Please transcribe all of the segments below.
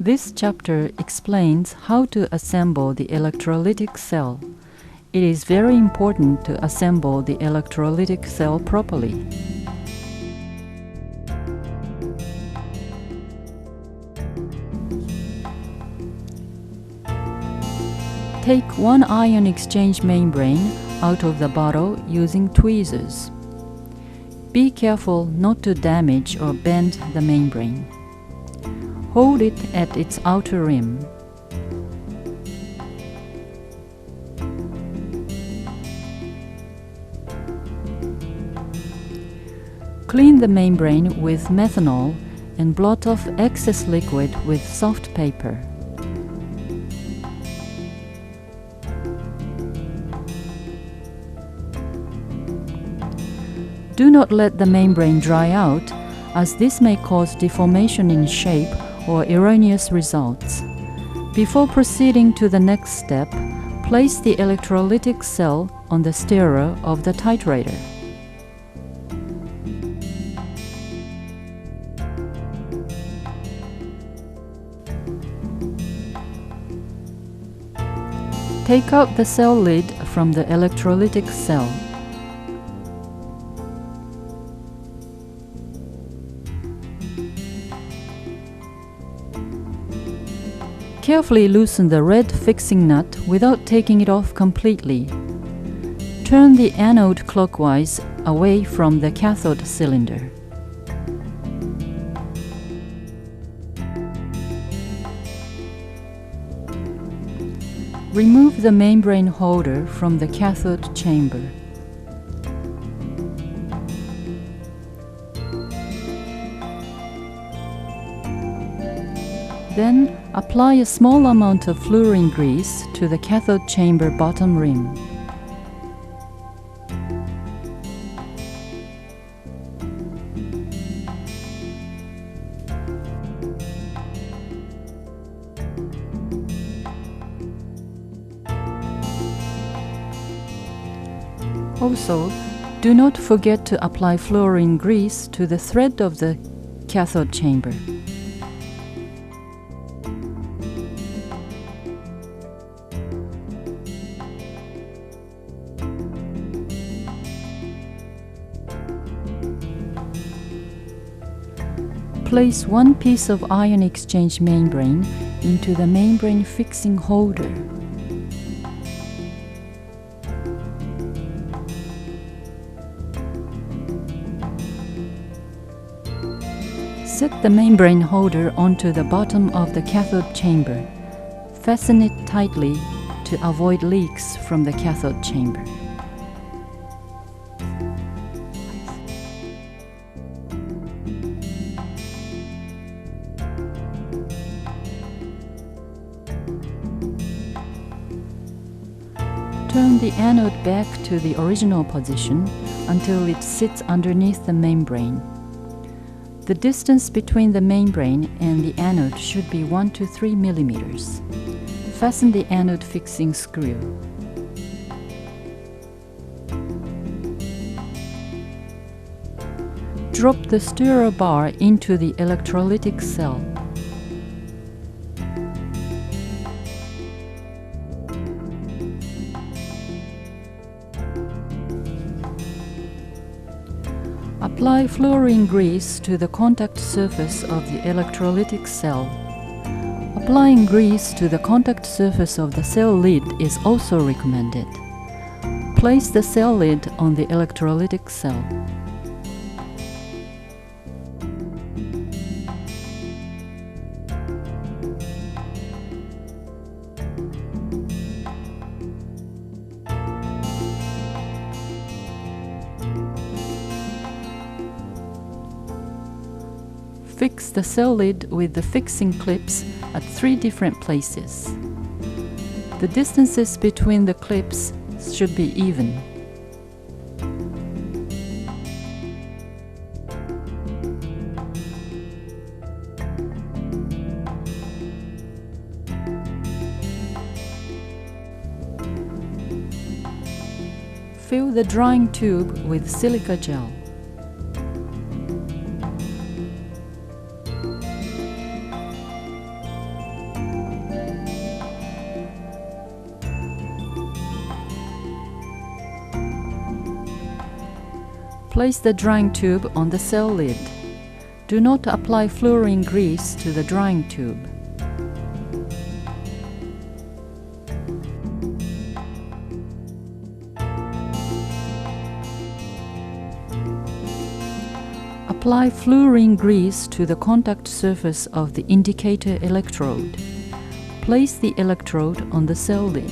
This chapter explains how to assemble the electrolytic cell. It is very important to assemble the electrolytic cell properly. Take one ion exchange membrane out of the bottle using tweezers. Be careful not to damage or bend the membrane. Hold it at its outer rim. Clean the membrane with methanol and blot off excess liquid with soft paper. Do not let the membrane dry out, as this may cause deformation in shape or erroneous results. Before proceeding to the next step, place the electrolytic cell on the stirrer of the titrator. Take out the cell lid from the electrolytic cell. Carefully loosen the red fixing nut without taking it off completely. Turn the anode clockwise away from the cathode cylinder. Remove the membrane holder from the cathode chamber. Then, apply a small amount of fluorine grease to the cathode chamber bottom rim. Also, do not forget to apply fluorine grease to the thread of the cathode chamber. Place one piece of ion exchange membrane into the membrane fixing holder. Set the membrane holder onto the bottom of the cathode chamber. Fasten it tightly to avoid leaks from the cathode chamber. Turn the anode back to the original position until it sits underneath the membrane. The distance between the membrane and the anode should be 1 to 3 millimeters. Fasten the anode fixing screw. Drop the stirrer bar into the electrolytic cell. Apply fluorine grease to the contact surface of the electrolytic cell. Applying grease to the contact surface of the cell lid is also recommended. Place the cell lid on the electrolytic cell. Fix the cell lid with the fixing clips at 3 different places. The distances between the clips should be even. Fill the drying tube with silica gel. Place the drying tube on the cell lid. Do not apply fluorine grease to the drying tube. Apply fluorine grease to the contact surface of the indicator electrode. Place the electrode on the cell lid.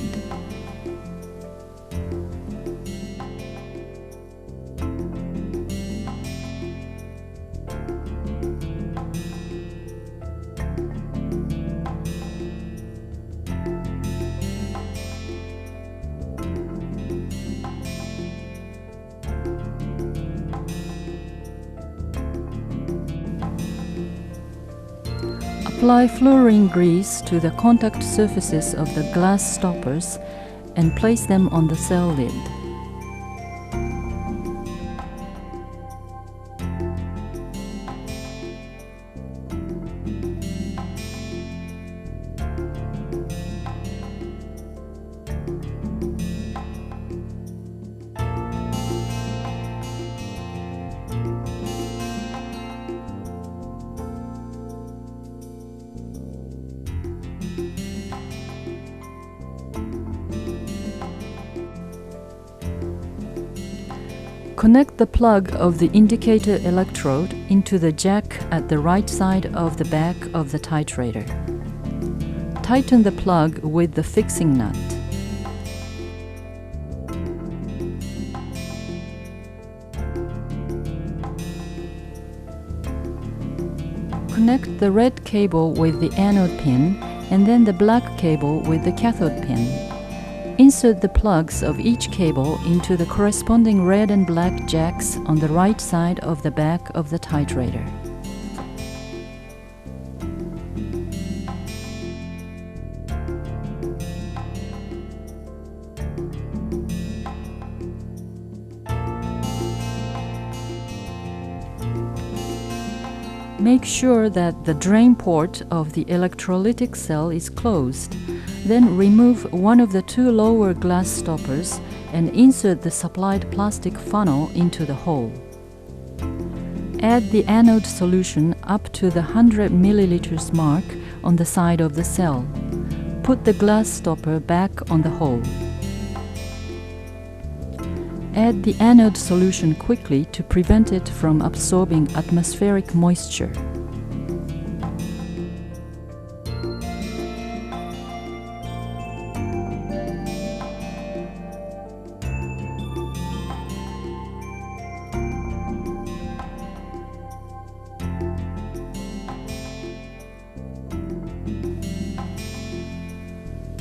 Apply fluorine grease to the contact surfaces of the glass stoppers and place them on the cell lid. Connect the plug of the indicator electrode into the jack at the right side of the back of the titrator. Tighten the plug with the fixing nut. Connect the red cable with the anode pin and then the black cable with the cathode pin. Insert the plugs of each cable into the corresponding red and black jacks on the right side of the back of the titrator. Make sure that the drain port of the electrolytic cell is closed. Then remove one of the two lower glass stoppers and insert the supplied plastic funnel into the hole. Add the anode solution up to the 100 milliliters mark on the side of the cell. Put the glass stopper back on the hole. Add the anode solution quickly to prevent it from absorbing atmospheric moisture.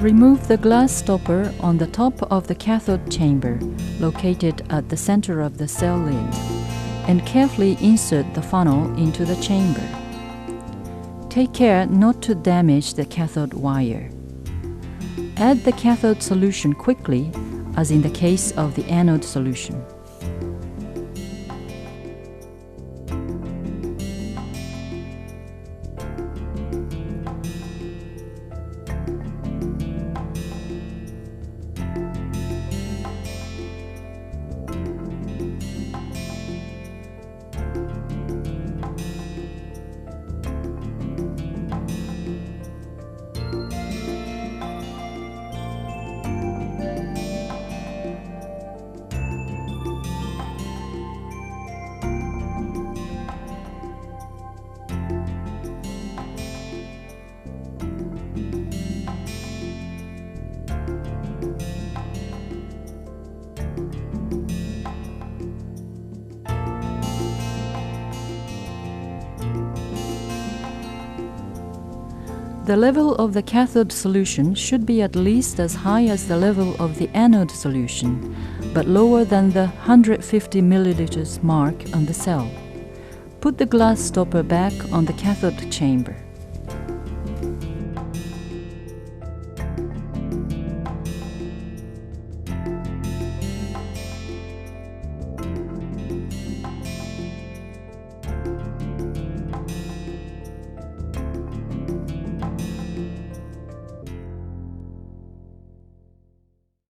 Remove the glass stopper on the top of the cathode chamber, located at the center of the cell lid, and carefully insert the funnel into the chamber. Take care not to damage the cathode wire. Add the cathode solution quickly, as in the case of the anode solution. The level of the cathode solution should be at least as high as the level of the anode solution, but lower than the 150 milliliters mark on the cell. Put the glass stopper back on the cathode chamber.